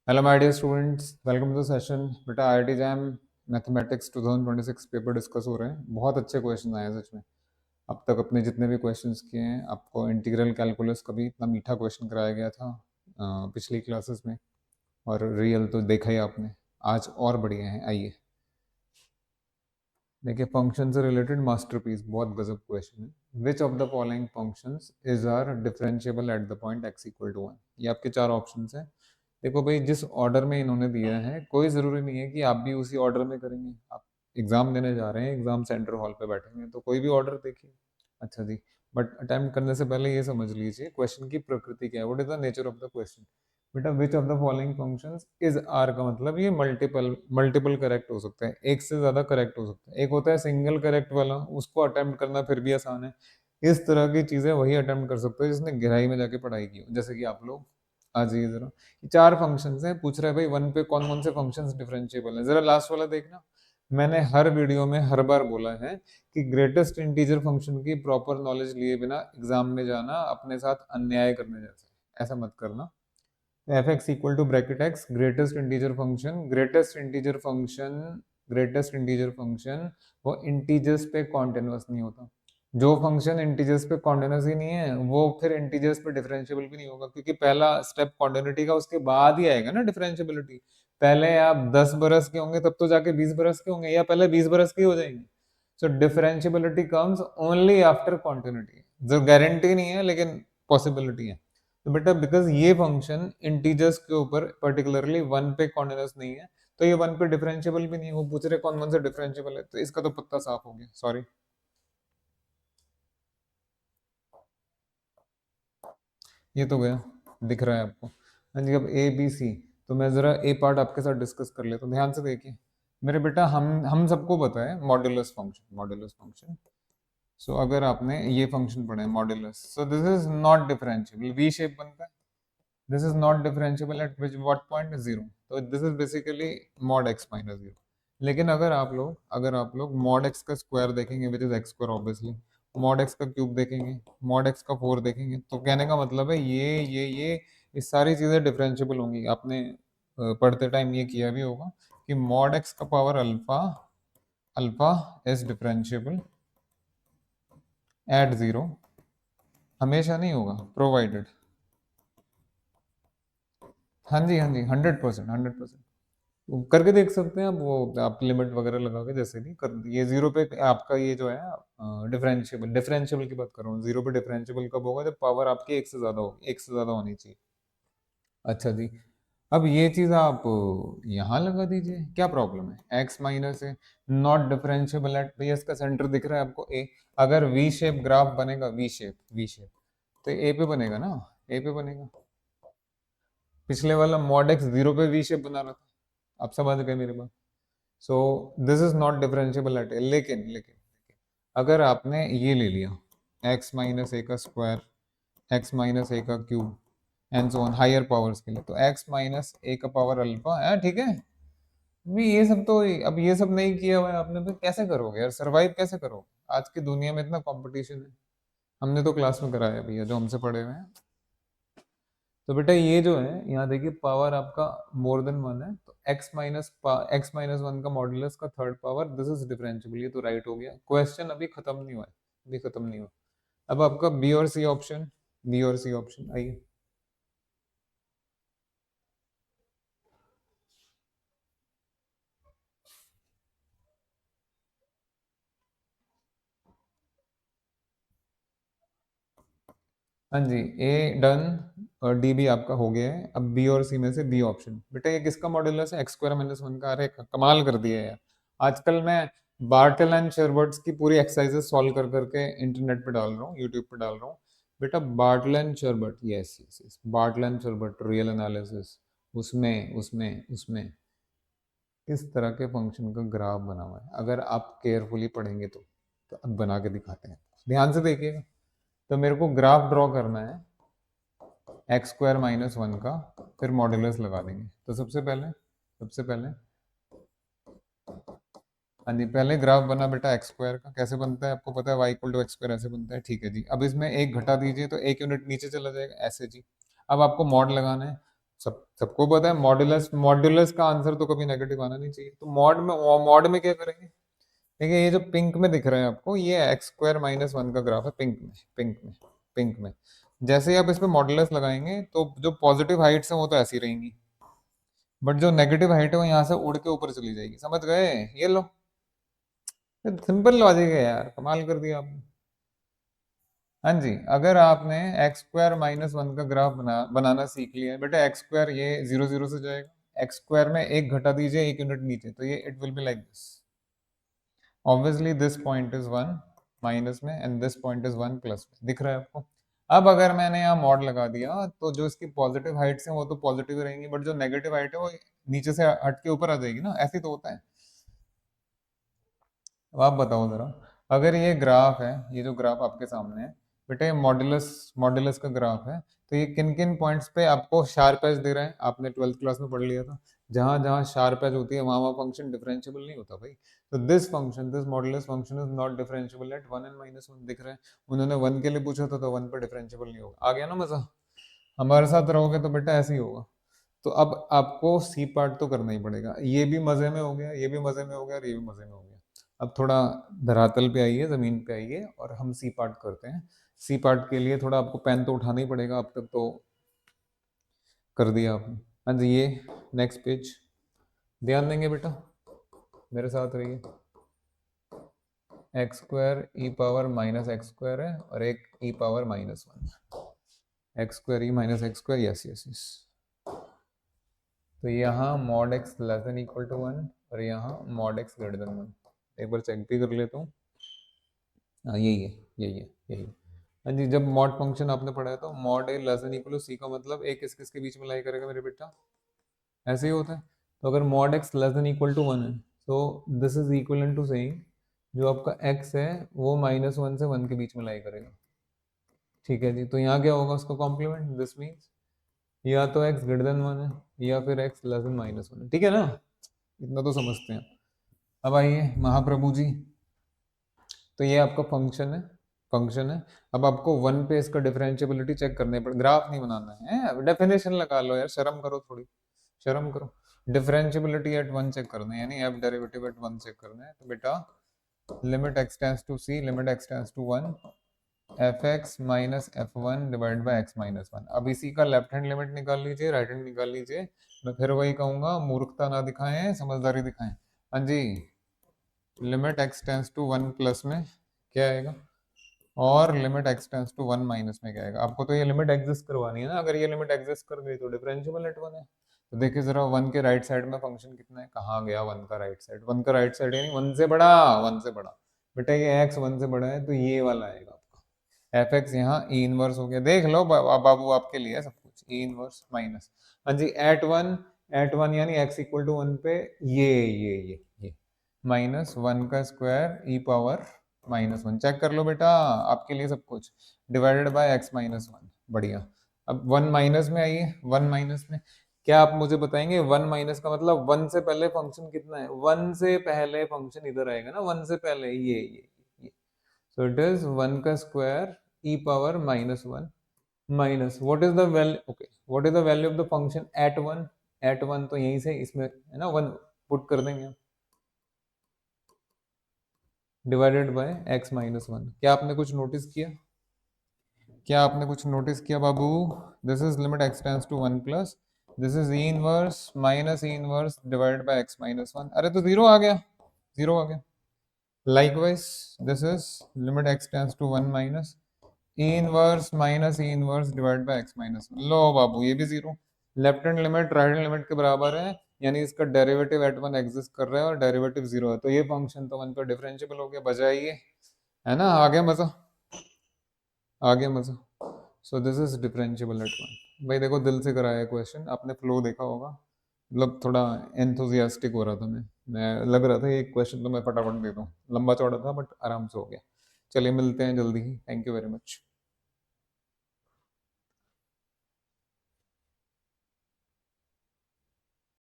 Hello my dear students, welcome to the session. बेटा IIT JAM mathematics 2026 paper discuss हो रहे हैं। बहुत अच्छे क्वेश्चन आए हैं सच में। अब तक अपने जितने भी क्वेश्चंस किए हैं, आपको इंटीग्रल कैलकुलस का भी इतना मीठा क्वेश्चन कराया गया था पिछली क्लासेस में, और रियल तो देखा ही आपने। आज और बढ़िया है। आइए देखिए, फंक्शन से रिलेटेड मास्टरपीस, बहुत गजब क्वेश्चन है। Which of the following functions is are differentiable at the point x equal to 1। ये आपके चार ऑप्शंस हैं। देखो भाई, जिस ऑर्डर में इन्होंने दिया है कोई ज़रूरी नहीं है कि आप भी उसी ऑर्डर में करेंगे। आप एग्ज़ाम देने जा रहे हैं, एग्ज़ाम सेंटर हॉल पे बैठे हैं, तो कोई भी ऑर्डर देखिए। अच्छा जी, बट अटेम्प्ट करने से पहले ये समझ लीजिए क्वेश्चन की प्रकृति क्या है। What is the nature of the question. बेटा which of the following functions is R का मतलब ये मल्टीपल मल्टीपल करेक्ट हो सकता है, एक से ज़्यादा करेक्ट हो सकता है। एक होता है सिंगल करेक्ट वाला, उसको अटेम्प्ट करना फिर भी आसान है। इस तरह की चीज़ें वही अटेम्प्ट कर सकते हो जिसने गहराई में जाके पढ़ाई की हो, जैसे कि आप लोग। आ जाइए जरा। चार फंक्शंस हैं, पूछ रहा है भाई वन पे कौन कौन से फंक्शंस डिफरेंशिएबल हैं। जरा लास्ट वाला देखना। मैंने हर वीडियो में हर बार बोला है कि ग्रेटेस्ट इंटीजर फंक्शन की प्रॉपर नॉलेज लिए बिना एग्जाम में जाना अपने साथ अन्याय करने जैसा है। ऐसा मत करना। F x equal to bracket x, greatest integer function, greatest integer function वो इंटीजर्स पे कॉन्टिन्यूअस नहीं होता। जो फंक्शन इंटीजर्स पे कॉन्टिन्यूअस ही नहीं है वो फिर इंटीजर्स पे डिफरेंशिएबल भी नहीं होगा, क्योंकि पहला स्टेप कॉन्टिन्यूटी का उसके बाद ही आएगा ना डिफरेंशिएबिलिटी। पहले आप 10 बरस के होंगे तब तो जाके 20 बरस के होंगे, या पहले 20 बरस के हो जाएंगे। So differentiability comes only after continuity. जो गारंटी नहीं है लेकिन पॉसिबिलिटी है। तो बेटा बिकॉज ये फंक्शन इंटीजर्स के ऊपर पर्टिकुलरली वन पे कॉन्टिन्यूअस नहीं है, तो ये वन पे डिफरेंशिएबल भी नहीं है। वो पूछ रहे कौन कौन से डिफरेंशिएबल है, तो इसका तो पत्ता साफ हो गया। सॉरी, ये तो गया, दिख रहा है आपको। हाँ जी, अब ए बी सी। तो मैं जरा ए पार्ट आपके साथ डिस्कस कर लेता हूँ, ध्यान से देखिए। मेरे बेटा हम सबको पता है modulus function, modulus function. So अगर आपने ये फंक्शन पढ़ा है modulus, so this is not differentiable, V shape बनता है। This is not differentiable at which what point, zero. तो this is basically mod x minus zero. लेकिन अगर आप लोग मॉड एक्स का स्क्वायर देखेंगे which is x square obviously, mod x का क्यूब देखेंगे, मॉड एक्स का फोर देखेंगे, तो कहने का मतलब है ये सारी चीजें डिफरेंशिएबल होंगी। आपने पढ़ते टाइम ये किया भी होगा कि मॉड एक्स का power alpha, alpha is differentiable eight zero. हमेशा नहीं होगा, प्रोवाइडेड। हाँ जी, हाँ जी, 100%, 100% करके देख सकते हैं आप। वो आप लिमिट वगैरह लगा के जैसे भी कर, ये जीरो पे आपका ये जो है डिफरेंशिएबल, डिफरेंशिएबल की बात कर रहा हूँ। जीरो पे डिफरेंशिएबल कब होगा, जब पावर आपकी एक से ज्यादा होगी, एक से ज्यादा होनी चाहिए। अच्छा जी, अब ये चीज आप यहाँ लगा दीजिए, क्या प्रॉब्लम है। एक्स माइनस है, नॉट डिफरेंशिएबल एट, भैया इसका सेंटर दिख रहा है आपको ए। अगर वी शेप ग्राफ बनेगा, वी शेप तो ए पे बनेगा ना, ए पे बनेगा। पिछले वाला मॉड एक्स जीरो पे वी शेप बना रहा था, आप समझ गए मेरे बात। So this is not differentiable at A. लेकिन अगर आपने ये ले लिया एक्स माइनस ए का स्क्वायर, एक्स माइनस ए का cube and so on higher powers के लिए, तो एक्स माइनस ए का पावर अल्फा है, ठीक है। अभी ये सब तो, अब ये सब नहीं किया हुआ है आपने तो कैसे करोगे यार, सरवाइव कैसे करोगे। आज की दुनिया में इतना कंपटीशन है। हमने तो क्लास में कराया भैया जो हमसे पढ़े हुए हैं। तो बेटा ये जो है यहाँ देखिए, पावर आपका मोर देन वन है, तो एक्स माइनस वन का मॉड्यूलस का third power, this is differentiable. ये तो राइट हो गया। क्वेश्चन अभी खत्म नहीं हुआ है, अभी खत्म नहीं हुआ। अब आपका बी और सी ऑप्शन, बी और सी ऑप्शन आइए। हाँ जी, ए डन और डी भी आपका हो गया है। अब बी और सी में से बी ऑप्शन। बेटा ये किसका मॉड्यूलस है, एक्स स्क्वायर माइनस वन का। अरे कमाल कर दिया यार। आजकल मैं बार्टल एंड शेरबर्ट्स की पूरी एक्सरसाइजेस सॉल्व कर करके इंटरनेट पे डाल रहा हूँ, यूट्यूब पे डाल रहा हूँ। बेटा Bartle and Sherbert, yes yes yes, Bartle and Sherbert real analysis, उसमें उसमें उसमें इस तरह के फंक्शन का ग्राफ बना हुआ है। अगर आप केयरफुली पढ़ेंगे तो अब बना के दिखाते हैं, ध्यान से देखिएगा। तो मेरे को ग्राफ ड्रॉ करना है एक्स स्क्वायर माइनस वन का, फिर मॉड्यूलस लगा देंगे। तो सबसे पहले हाँ जी, पहले ग्राफ बना बेटा एक्स स्क्वायर का। कैसे बनता है आपको पता है, y equal to x square ऐसे बनता है, ठीक है जी। अब इसमें एक घटा दीजिए तो एक यूनिट नीचे चला जाएगा, ऐसे जी। अब आपको मॉड लगाना है, सबको पता है मॉड्यूलस, मॉड्यूलस का आंसर तो कभी नेगेटिव आना नहीं चाहिए। तो मॉड में क्या करेंगे? देखिए ये जो पिंक में दिख रहा है आपको, ये x² - 1 का ग्राफ है, पिंक में जैसे ही आप इस पे मॉडुलस लगाएंगे तो जो पॉजिटिव हाइट्स हैं वो तो ऐसी रहेंगी, बट जो नेगेटिव हाइट है वो यहाँ से उड़ के ऊपर चली जाएगी। समझ गए? ये लो, सिंपल लॉजिक है यार, कमाल कर दिया आपने। हाँ जी, अगर आपने x² - 1 का ग्राफ बनाना सीख लिया है बेटा, x² ये 0 0 से जाएगा, x² में एक घटा दीजिए, एक यूनिट नीचे, तो ये it will be like this. Obviously this point is 1 minus में and this point is 1 plus में, दिख रहा है आपको? अब अगर मैंने यहाँ मॉड लगा दिया तो जो इसकी पॉजिटिव हाइट्स हैं वो तो पॉजिटिव रहेंगी, बट जो नेगेटिव हाइट है वो नीचे से हट के ऊपर आ जाएगी ना, ऐसे तो होता है। अब आप बताओ जरा, अगर ये ग्राफ है, ये जो ग्राफ आपके सामने है बेटा, ये मॉड्यूलस मॉड्यूलस का ग्राफ है, तो ये किन किन पॉइंट्स पे आपको शार्प एज दे रहा है? आपने 12th क्लास में पढ़ लिया था, जहां जहां शार्प एज होती है वहां वहां फंक्शन डिफरेंशिएबल नहीं होता भाई। तो this function, this modulus function is not differentiable eight 1 and -1, दिख रहा है? उन्होंने 1 के लिए पूछा था तो 1 पे डिफरेंशिएबल नहीं होगा। आ गया ना मजा? हमारे साथ रहोगे तो बेटा ऐसे ही होगा। तो अब आपको सी पार्ट तो करना ही पड़ेगा। ये भी मजे में हो गया, ये भी मजे में हो गया, और ये भी मजे में हो गया। अब थोड़ा धरातल पे आइए, जमीन पे आइए, और हम सी पार्ट करते हैं। सी पार्ट के लिए थोड़ा आपको पेन तो उठाना ही पड़ेगा, अब तक तो कर दिया आपने। हाँ जी, ये नेक्स्ट पेज ध्यान देंगे बेटा, मेरे साथ रहिए। x² e⁻−x² है और एक e⁻−1, x²e−x², yes yes yes. तो यहाँ मॉड x < 1 और यहाँ मॉड x > 1। एक बार चेक भी कर लेता हूँ। हाँ यही है, यही है, यही है। हाँ जी, जब मॉड फंक्शन आपने पढ़ा है तो मॉड a < c का मतलब a किस किस के बीच में लाई करेगा मेरे बेटा? ऐसे ही होता है। तो अगर मॉड x < 1 है तो this is equal to saying जो आपका x है वो -1 से 1 के बीच में लाई करेगा। ठीक है जी, तो यहाँ क्या होगा उसका कॉम्प्लीमेंट? दिस मीन्स या तो x > 1 है या फिर x < -1 है। ठीक है ना? इतना तो समझते हैं। अब आइए महाप्रभु जी, तो ये आपका फंक्शन है। अब आपको 1 पे इसका डिफरेंशिएबिलिटी चेक करने पर, ग्राफ नहीं बनाना है, डेफिनेशन लगा लो यार, शर्म करो थोड़ी, शर्म करो। डिफरेंशिएबिलिटी एट 1 चेक करना है, यानी एफ डेरिवेटिव एट 1 चेक करना है। तो बेटा limit x tends to c, limit x tends to 1, fx - f1 divide by x - 1। अब इसी का लेफ्ट हैंड लिमिट निकाल लीजिए, राइट हैंड निकाल लीजिए। मैं फिर वही कहूंगा, मूर्खता ना दिखाएं, समझदारी दिखाएं। हाँ जी, limit x tends to 1 plus में क्या आएगा, और limit x tends to 1 minus में क्या आएगा? आपको तो ये लिमिट एग्जिस्ट करवानी है ना, अगर ये लिमिट एग्जिस्ट कर गई तो डिफरेंशिएबल एट 1 है। तो देखिए जरा 1 के राइट साइड में फंक्शन कितना है, कहाँ गया 1 का राइट साइड? 1 का राइट साइड यानी 1 से बड़ा, 1 से बड़ा। बेटा ये x 1 से बड़ा है तो ये वाला आएगा आपका एफ एक्स, यहाँ ई इनवर्स हो गया। देख लो बाबू, आपके लिए सब कुछ ई इनवर्स माइनस। हाँ जी, एट वन यानी x इक्वल टू 1 पे ये -1 का स्क्वायर e⁻−1। चेक कर लो बेटा, आपके लिए सब कुछ डिवाइडेड बाय x - 1। बढ़िया। अब 1 माइनस में आइए, 1 माइनस में क्या आप मुझे बताएंगे? 1 माइनस का मतलब 1 से पहले फंक्शन कितना है? 1 से पहले फंक्शन इधर आएगा ना, 1 से पहले ये। सो इट इज 1 का square e⁻−1 minus what is the value, okay, what is the value of the function at 1? At 1 तो यहीं से इसमें है ना, 1 पुट कर देंगे, डिवाइडेड बाय x - 1। क्या आपने कुछ नोटिस किया? क्या आपने कुछ नोटिस किया बाबू? This is limit x tends to 1 plus this is e inverse minus e inverse divided by x - 1। अरे तो जीरो आ गया, जीरो आ गया। Likewise this is limit x tends to 1 minus e inverse minus e inverse divide by x - 1। लो बाबू, ये भी जीरो। Left hand limit right hand limit के बराबर है, यानी इसका डेरिवेटिव एट 1 एग्जिस्ट कर रहा है और डेरिवेटिव जीरो है, तो ये फंक्शन तो 1 पर डिफरेंशिएबल हो गया। बजाइए, है ना? आ गया मजा, आ गया मजा। सो दिस इज डिफरेंशिएबल एट 1। भाई देखो, दिल से कराया क्वेश्चन, आपने फ्लो देखा होगा, मतलब थोड़ा एंथुजियास्टिक हो रहा था मैं लग रहा था एक क्वेश्चन तो मैं फटाफट दे दूं, लंबा चौड़ा था बट आराम से हो गया। चलिए मिलते हैं जल्दी ही, थैंक यू वेरी मच।